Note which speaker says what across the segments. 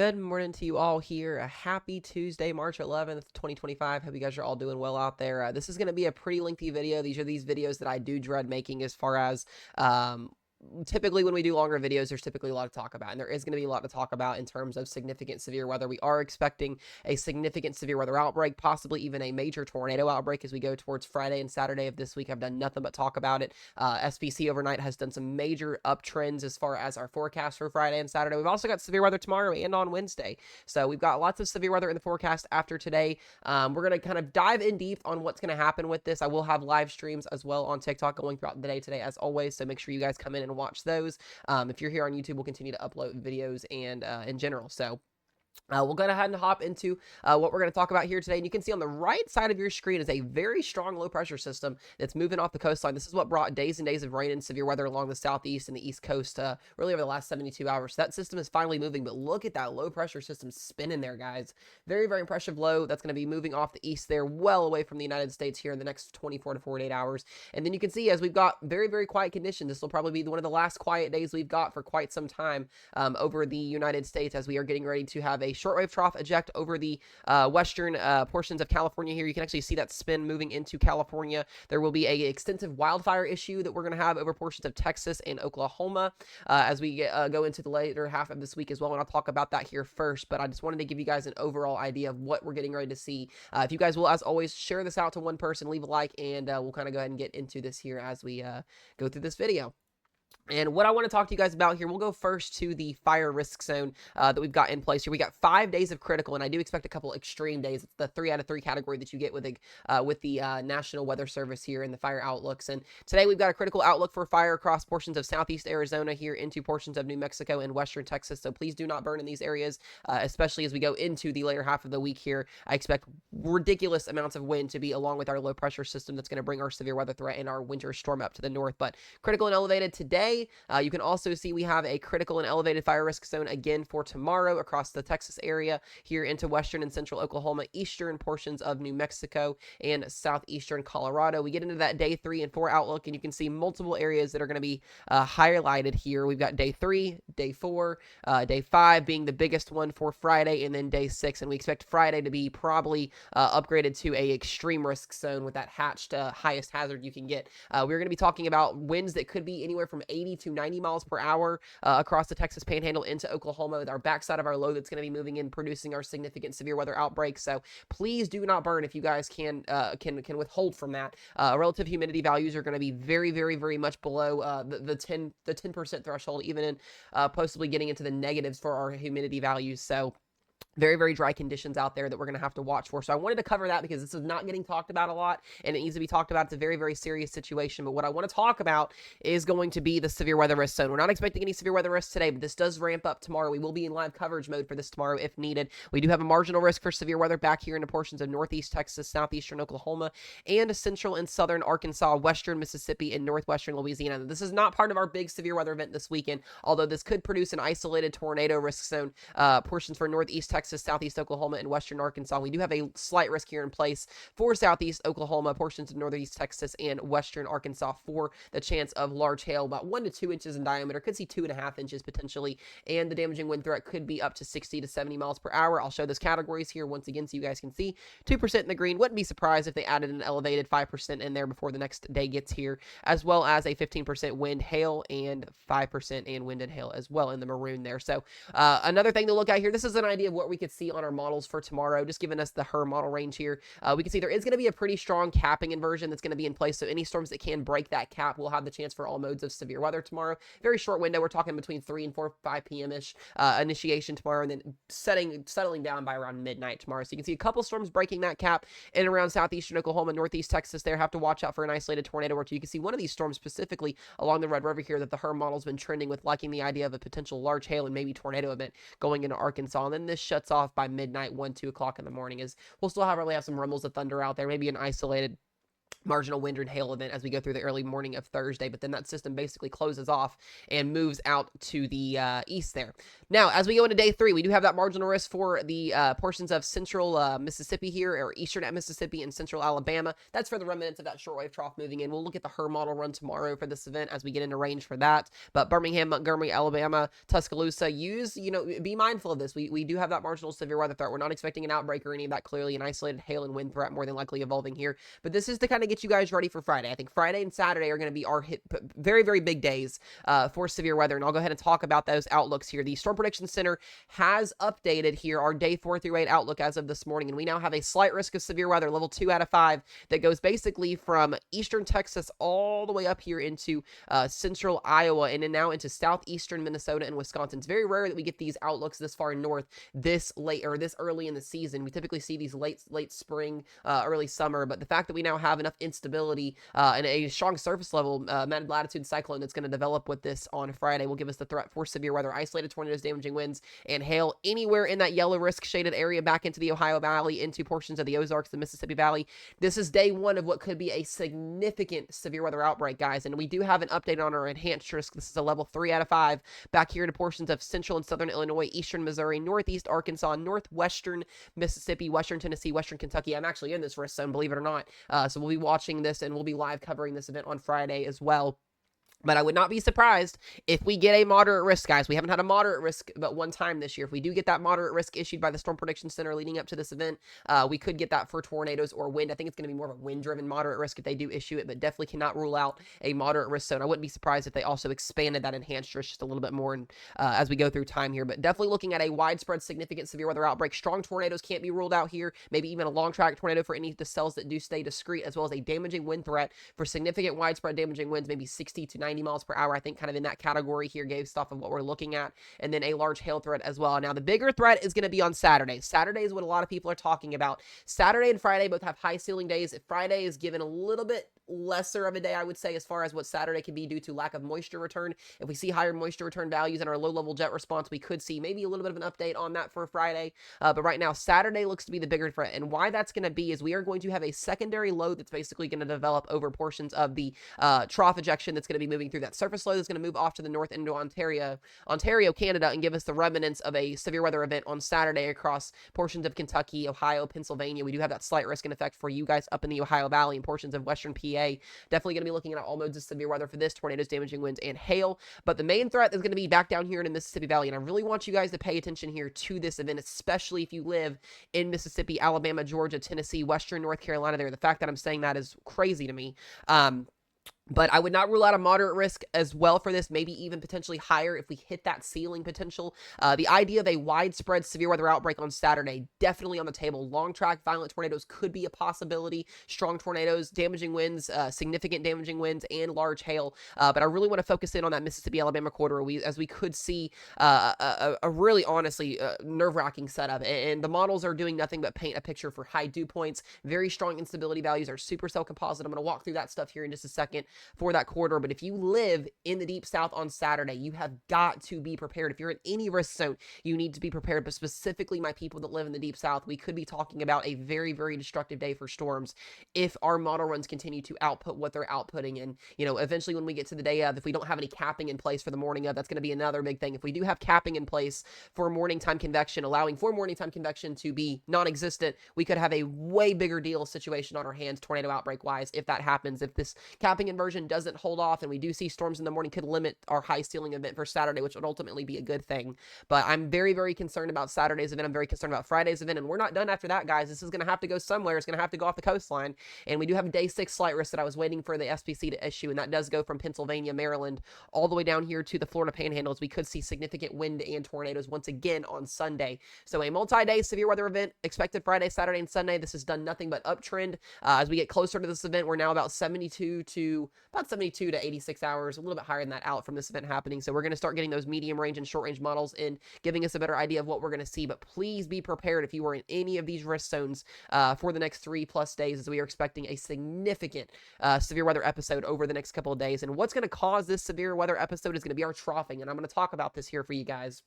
Speaker 1: Good morning to you all here. A happy Tuesday, March 11th, 2025. Hope you guys are all doing well out there. This is going to be a pretty lengthy video. These are these videos that I do dread making as far as typically when we do longer videos, there's typically a lot to talk about, and there is going to be a lot to talk about in terms of significant severe weather. We are expecting a significant severe weather outbreak, possibly even a major tornado outbreak as we go towards Friday and Saturday of this week. I've done nothing but talk about it. SPC overnight has done some major uptrends as far as our forecast for Friday and Saturday. We've also got severe weather tomorrow and on Wednesday, so we've got lots of severe weather in the forecast after today. We're going to kind of dive in deep on what's going to happen with this. I will have live streams as well on TikTok going throughout the day today as always, so make sure you guys come in and watch those. If you're here on YouTube, we'll continue to upload videos and in general. So we'll go ahead and hop into what we're going to talk about here today. And you can see on the right side of your screen is a very strong low pressure system that's moving off the coastline. This is what brought days and days of rain and severe weather along the southeast and the east coast really over the last 72 hours. So that system is finally moving, but look at that low pressure system spinning there, guys. Very, very impressive low that's going to be moving off the east there, well away from the United States here in the next 24 to 48 hours. And then you can see as we've got very, very quiet conditions, this will probably be one of the last quiet days we've got for quite some time over the United States as we are getting ready to have a shortwave trough eject over the western portions of California here. You can actually see that spin moving into California. There will be a extensive wildfire issue that we're going to have over portions of Texas and Oklahoma as we go into the later half of this week as well, and I'll talk about that here first, but I just wanted to give you guys an overall idea of what we're getting ready to see. If you guys will, as always, share this out to one person, leave a like, and we'll kind of go ahead and get into this here as we go through this video. And what I want to talk to you guys about here, we'll go first to the fire risk zone that we've got in place here. We got 5 days of critical, and I do expect a couple extreme days. It's the 3 out of 3 category that you get with the National Weather Service here in the fire outlooks. And today we've got a critical outlook for fire across portions of southeast Arizona here into portions of New Mexico and western Texas. So please do not burn in these areas, especially as we go into the later half of the week here. I expect ridiculous amounts of wind to be along with our low pressure system that's going to bring our severe weather threat and our winter storm up to the north. But critical and elevated today. You can also see we have a critical and elevated fire risk zone again for tomorrow across the Texas area here into western and central Oklahoma, eastern portions of New Mexico, and southeastern Colorado. We get into that day 3 and 4 outlook, and you can see multiple areas that are going to be highlighted here. We've got day 3, day 4, day 5 being the biggest one for Friday, and then day 6. And we expect Friday to be probably upgraded to a extreme risk zone with that hatched highest hazard you can get. We're going to be talking about winds that could be anywhere from 80 to 90 miles per hour across the Texas Panhandle into Oklahoma with our backside of our low that's going to be moving in, producing our significant severe weather outbreaks. So please do not burn if you guys can withhold from that. Relative humidity values are going to be very, very, very much below the 10% threshold, even in possibly getting into the negatives for our humidity values. So very, very dry conditions out there that we're going to have to watch for. So I wanted to cover that because this is not getting talked about a lot, and it needs to be talked about. It's a very, very serious situation. But what I want to talk about is going to be the severe weather risk zone. We're not expecting any severe weather risks today, but this does ramp up tomorrow. We will be in live coverage mode for this tomorrow if needed. We do have a marginal risk for severe weather back here into portions of northeast Texas, southeastern Oklahoma, and central and southern Arkansas, western Mississippi, and northwestern Louisiana. This is not part of our big severe weather event this weekend, although this could produce an isolated tornado risk zone portions for northeast Texas, southeast Oklahoma, and western Arkansas. We do have a slight risk here in place for southeast Oklahoma, portions of northeast Texas, and western Arkansas for the chance of large hail, about 1 to 2 inches in diameter. Could see 2.5 inches potentially, and the damaging wind threat could be up to 60 to 70 miles per hour. I'll show those categories here once again so you guys can see. 2% in the green. Wouldn't be surprised if they added an elevated 5% in there before the next day gets here, as well as a 15% wind, hail, and 5% and wind and hail as well in the maroon there. So another thing to look at here, this is an idea of what we could see on our models for tomorrow, just giving us the HER model range here. We can see there is going to be a pretty strong capping inversion that's going to be in place, so any storms that can break that cap will have the chance for all modes of severe weather tomorrow. Very short window. We're talking between 3 and 5 p.m.-ish initiation tomorrow, and then settling down by around midnight tomorrow. So you can see a couple storms breaking that cap in and around southeastern Oklahoma, northeast Texas there. Have to watch out for an isolated tornado or two. You can see one of these storms specifically along the Red River here that the HER model's been trending with, liking the idea of a potential large hail and maybe tornado event going into Arkansas. And then this shuts off by midnight, 1, 2 o'clock in the morning, as we'll still really have some rumbles of thunder out there, maybe an isolated marginal wind and hail event as we go through the early morning of Thursday, but then that system basically closes off and moves out to the east there. Now, as we go into day 3, we do have that marginal risk for the portions of central Mississippi here, or eastern Mississippi and central Alabama. That's for the remnants of that shortwave trough moving in. We'll look at the HER model run tomorrow for this event as we get into range for that. But Birmingham, Montgomery, Alabama, Tuscaloosa, be mindful of this. We do have that marginal severe weather threat. We're not expecting an outbreak or any of that, clearly an isolated hail and wind threat more than likely evolving here. But this is to kind of get you guys ready for Friday. I think Friday and Saturday are going to be our very, very big days for severe weather. And I'll go ahead and talk about those outlooks here. The Storm Prediction Center has updated here our day 4 through 8 outlook as of this morning. And we now have a slight risk of severe weather, level 2 out of 5, that goes basically from eastern Texas all the way up here into central Iowa and then now into southeastern Minnesota and Wisconsin. It's very rare that we get these outlooks this far north this late or this early in the season. We typically see these late spring, early summer, but the fact that we now have enough instability and a strong surface level mid-latitude cyclone that's going to develop with this on Friday will give us the threat for severe weather, isolated tornadoes, damaging winds, and hail anywhere in that yellow risk shaded area back into the Ohio Valley, into portions of the Ozarks, the Mississippi Valley. This is day 1 of what could be a significant severe weather outbreak, guys, and we do have an update on our enhanced risk. This is a level 3 out of 5 back here to portions of central and southern Illinois, eastern Missouri, northeast Arkansas, northwestern Mississippi, western Tennessee, western Kentucky. I'm actually in this risk zone, believe it or not. So we'll be watching this and we'll be live covering this event on Friday as well. But I would not be surprised if we get a moderate risk, guys. We haven't had a moderate risk but one time this year. If we do get that moderate risk issued by the Storm Prediction Center leading up to this event, we could get that for tornadoes or wind. I think it's going to be more of a wind-driven moderate risk if they do issue it, but definitely cannot rule out a moderate risk zone. I wouldn't be surprised if they also expanded that enhanced risk just a little bit more as we go through time here. But definitely looking at a widespread, significant severe weather outbreak. Strong tornadoes can't be ruled out here. Maybe even a long-track tornado for any of the cells that do stay discrete, as well as a damaging wind threat for significant widespread damaging winds, maybe 60 to 90 miles per hour. I think kind of in that category here, based off of what we're looking at, and then a large hail threat as well. Now, the bigger threat is going to be on Saturday. Saturday is what a lot of people are talking about. Saturday and Friday both have high ceiling days. If Friday is given a little bit lesser of a day, I would say, as far as what Saturday can be due to lack of moisture return. If we see higher moisture return values in our low-level jet response, we could see maybe a little bit of an update on that for Friday. But right now, Saturday looks to be the bigger threat. And why that's going to be is we are going to have a secondary low that's basically going to develop over portions of the trough ejection that's going to be moving through that surface low that's going to move off to the north into Ontario, Canada, and give us the remnants of a severe weather event on Saturday across portions of Kentucky, Ohio, Pennsylvania. We do have that slight risk and effect for you guys up in the Ohio Valley and portions of western PA. Definitely going to be looking at all modes of severe weather for this: tornadoes, damaging winds, and hail. But the main threat is going to be back down here in the Mississippi Valley, and I really want you guys to pay attention here to this event, especially if you live in Mississippi, Alabama, Georgia, Tennessee, western North Carolina there. The fact that I'm saying that is crazy to me. But I would not rule out a moderate risk as well for this, maybe even potentially higher if we hit that ceiling potential. The idea of a widespread severe weather outbreak on Saturday, definitely on the table. Long track, violent tornadoes could be a possibility. Strong tornadoes, damaging winds, significant damaging winds, and large hail. But I really want to focus in on that Mississippi-Alabama corridor as we could see a really, honestly, nerve-wracking setup. And the models are doing nothing but paint a picture for high dew points. Very strong instability values. Our supercell composite. I'm going to walk through that stuff here in just a second for that corridor. But if you live in the deep south on Saturday, you have got to be prepared. If you're in any risk zone, you need to be prepared. But specifically my people that live in the deep south, we could be talking about a very, very destructive day for storms if our model runs continue to output what they're outputting. And, you know, eventually when we get to the day of, if we don't have any capping in place for the morning of, that's going to be another big thing. If we do have capping in place for morning time convection, allowing for morning time convection to be non-existent, we could have a way bigger deal situation on our hands tornado outbreak wise if that happens. If this capping inversion doesn't hold off and we do see storms in the morning, could limit our high ceiling event for Saturday, which would ultimately be a good thing. But I'm very, very concerned about Saturday's event. I'm very concerned about Friday's event, and we're not done after that, guys. This is going to have to go somewhere. It's going to have to go off the coastline, and we do have a day 6 slight risk that I was waiting for the SPC to issue, and that does go from Pennsylvania, Maryland, all the way down here to the Florida Panhandle. We could see significant wind and tornadoes once again on Sunday. So a multi-day severe weather event expected Friday, Saturday, and Sunday. This has done nothing but uptrend. As we get closer to this event, we're now about 72 to 86 hours, a little bit higher than that out from this event happening. So we're going to start getting those medium range and short range models in, giving us a better idea of what we're going to see. But please be prepared if you are in any of these risk zones for the next 3+ days, as we are expecting a significant severe weather episode over the next couple of days. And what's going to cause this severe weather episode is going to be our troughing. And I'm going to talk about this here for you guys.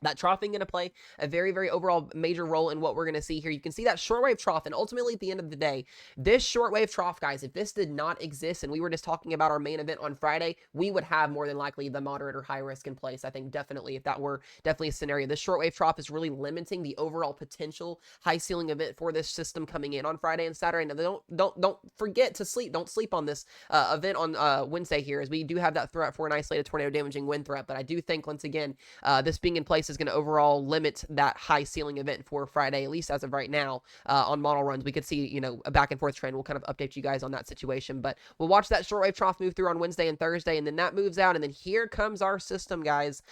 Speaker 1: That troughing going to play a very, very overall major role in what we're going to see here. You can see that shortwave trough, and ultimately at the end of the day, this shortwave trough, guys, if this did not exist and we were just talking about our main event on Friday, we would have more than likely the moderate or high risk in place. I think definitely, if that were definitely a scenario, this shortwave trough is really limiting the overall potential high ceiling event for this system coming in on Friday and Saturday. Now, don't forget to sleep. Don't sleep on this event on Wednesday here, as we do have that threat for an isolated tornado damaging wind threat. But I do think, once again, this being in place is going to overall limit that high ceiling event for Friday, at least as of right now. On model runs, we could see, a back and forth trend. We'll kind of update you guys on that situation, but we'll watch that shortwave trough move through on Wednesday and Thursday, and then that moves out, and then here comes our system, guys,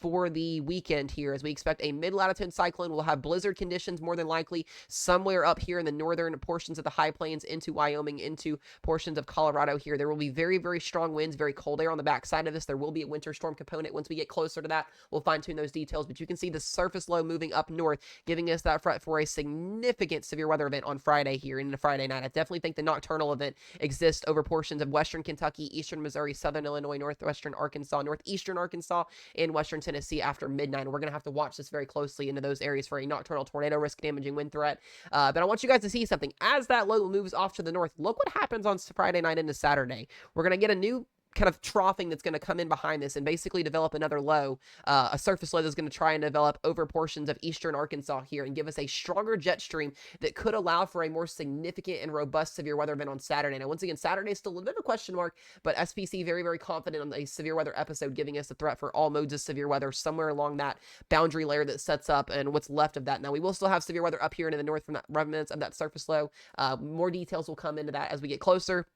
Speaker 1: for the weekend here, as we expect a mid-latitude cyclone. We'll have blizzard conditions more than likely somewhere up here in the northern portions of the high plains into Wyoming, into portions of Colorado here. There will be very, very strong winds, very cold air on the backside of this. There will be a winter storm component. Once we get closer to that, we'll fine-tune those details, but you can see the surface low moving up north, giving us that threat for a significant severe weather event on Friday here into Friday night. I definitely think the nocturnal event exists over portions of western Kentucky, eastern Missouri, southern Illinois, northwestern Arkansas, northeastern Arkansas, and western Tennessee after midnight. We're going to have to watch this very closely into those areas for a nocturnal tornado risk damaging wind threat. But I want you guys to see something. As that low moves off to the north, look what happens on Friday night into Saturday. We're going to get a new kind of troughing that's going to come in behind this and basically develop another low, a surface low that's going to try and develop over portions of eastern Arkansas here and give us a stronger jet stream that could allow for a more significant and robust severe weather event on Saturday. Now, once again, Saturday is still a little bit of a question mark, but SPC very, very confident on a severe weather episode, giving us a threat for all modes of severe weather somewhere along that boundary layer that sets up and what's left of that. Now, we will still have severe weather up here into the north from that remnants of that surface low. More details will come into that as we get closer.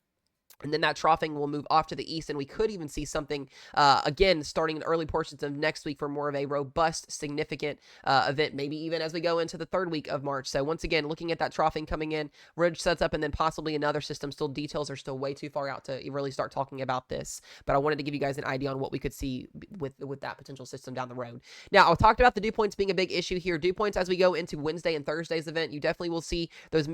Speaker 1: And then that troughing will move off to the east, and we could even see something, again, starting in early portions of next week for more of a robust, significant event, maybe even as we go into the third week of March. So once again, looking at that troughing coming in, ridge sets up, and then possibly another system. Still, details are still way too far out to really start talking about this, but I wanted to give you guys an idea on what we could see with that potential system down the road. Now, I talked about the dew points being a big issue here. Dew points as we go into Wednesday and Thursday's event, you definitely will see those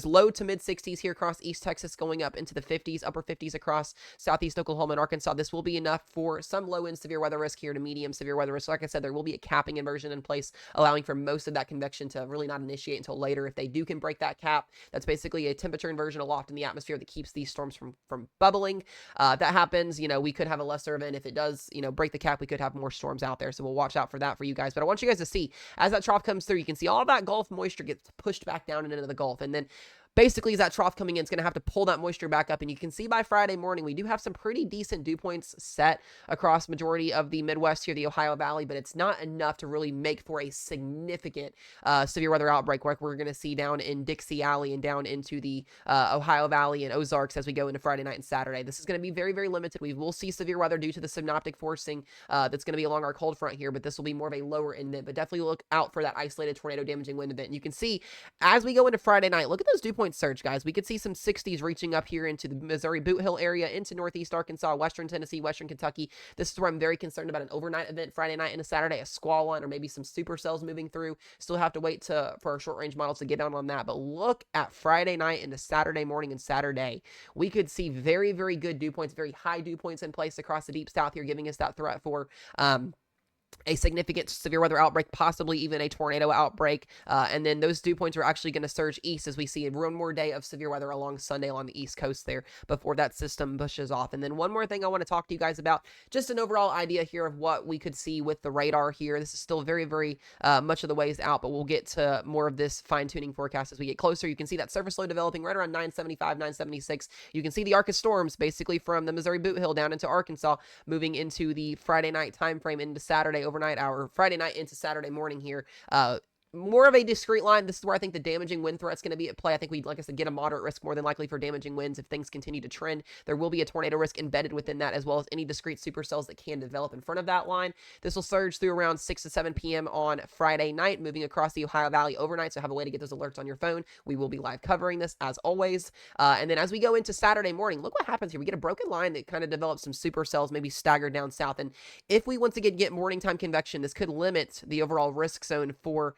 Speaker 1: low to mid 60s here across East Texas, going up into the 50s, upper 50s across southeast Oklahoma and Arkansas. This will be enough for some low-end severe weather risk here to medium severe weather risk. So like I said, there will be a capping inversion in place, allowing for most of that convection to really not initiate until later. If they can break that cap, that's basically a temperature inversion aloft in the atmosphere that keeps these storms from bubbling. That happens, we could have a lesser event. If it does, break the cap, we could have more storms out there. So we'll watch out for that for you guys. But I want you guys to see, as that trough comes through, you can see all that Gulf moisture gets pushed back down into the Gulf. And then basically, as that trough coming in, it's going to have to pull that moisture back up. And you can see by Friday morning, we do have some pretty decent dew points set across majority of the Midwest here, the Ohio Valley, but it's not enough to really make for a significant severe weather outbreak like we're going to see down in Dixie Alley and down into the Ohio Valley and Ozarks as we go into Friday night and Saturday. This is going to be very, very limited. We will see severe weather due to the synoptic forcing that's going to be along our cold front here, but this will be more of a lower end event. But definitely look out for that isolated tornado damaging wind event. And you can see as we go into Friday night, look at those dew points surge, guys. We could see some 60s reaching up here into the Missouri Boot Hill area, into northeast Arkansas, western Tennessee, western Kentucky. This is where I'm very concerned about an overnight event Friday night into Saturday, a squall line or maybe some supercells moving through. Still have to wait for our short range models to get down on that. But look at Friday night into Saturday morning and Saturday. We could see very, very good dew points, very high dew points in place across the deep south here, giving us that threat for a significant severe weather outbreak, possibly even a tornado outbreak. And then those dew points are actually going to surge east as we see one more day of severe weather along Sunday along the East Coast there before that system pushes off. And then one more thing I want to talk to you guys about, just an overall idea here of what we could see with the radar here. This is still very, very much of the ways out, but we'll get to more of this fine-tuning forecast as we get closer. You can see that surface low developing right around 975, 976. You can see the arc of storms basically from the Missouri Boot Hill down into Arkansas, moving into the Friday night time frame into Saturday overnight hour, Friday night into Saturday morning here. More of a discrete line. This is where I think the damaging wind threat's going to be at play. I think we, like I said, get a moderate risk more than likely for damaging winds if things continue to trend. There will be a tornado risk embedded within that, as well as any discrete supercells that can develop in front of that line. This will surge through around 6 to 7 p.m. on Friday night, moving across the Ohio Valley overnight, so have a way to get those alerts on your phone. We will be live covering this, as always. And then as we go into Saturday morning, look what happens here. We get a broken line that kind of develops some supercells, maybe staggered down south. And if we once again get morning time convection, this could limit the overall risk zone for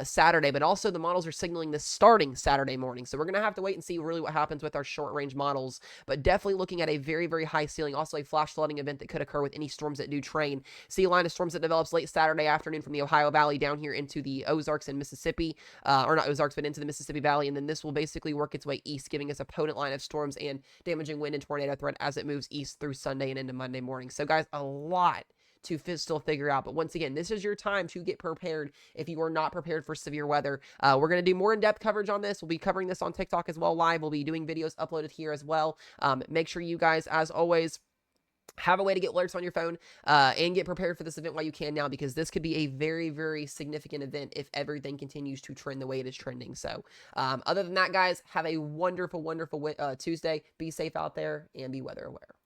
Speaker 1: Saturday, but also the models are signaling this starting Saturday morning. So we're going to have to wait and see really what happens with our short range models, but definitely looking at a very, very high ceiling. Also a flash flooding event that could occur with any storms that do train. See a line of storms that develops late Saturday afternoon from the Ohio Valley down here into the Ozarks and Mississippi, or not Ozarks, but into the Mississippi Valley. And then this will basically work its way east, giving us a potent line of storms and damaging wind and tornado threat as it moves east through Sunday and into Monday morning. So guys, a lot to still figure out. But once again, this is your time to get prepared if you are not prepared for severe weather. We're going to do more in-depth coverage on this. We'll be covering this on TikTok as well live. We'll be doing videos uploaded here as well. Make sure you guys, as always, have a way to get alerts on your phone and get prepared for this event while you can now, because this could be a very, very significant event if everything continues to trend the way it is trending. So other than that, guys, have a wonderful, wonderful Tuesday. Be safe out there and be weather aware.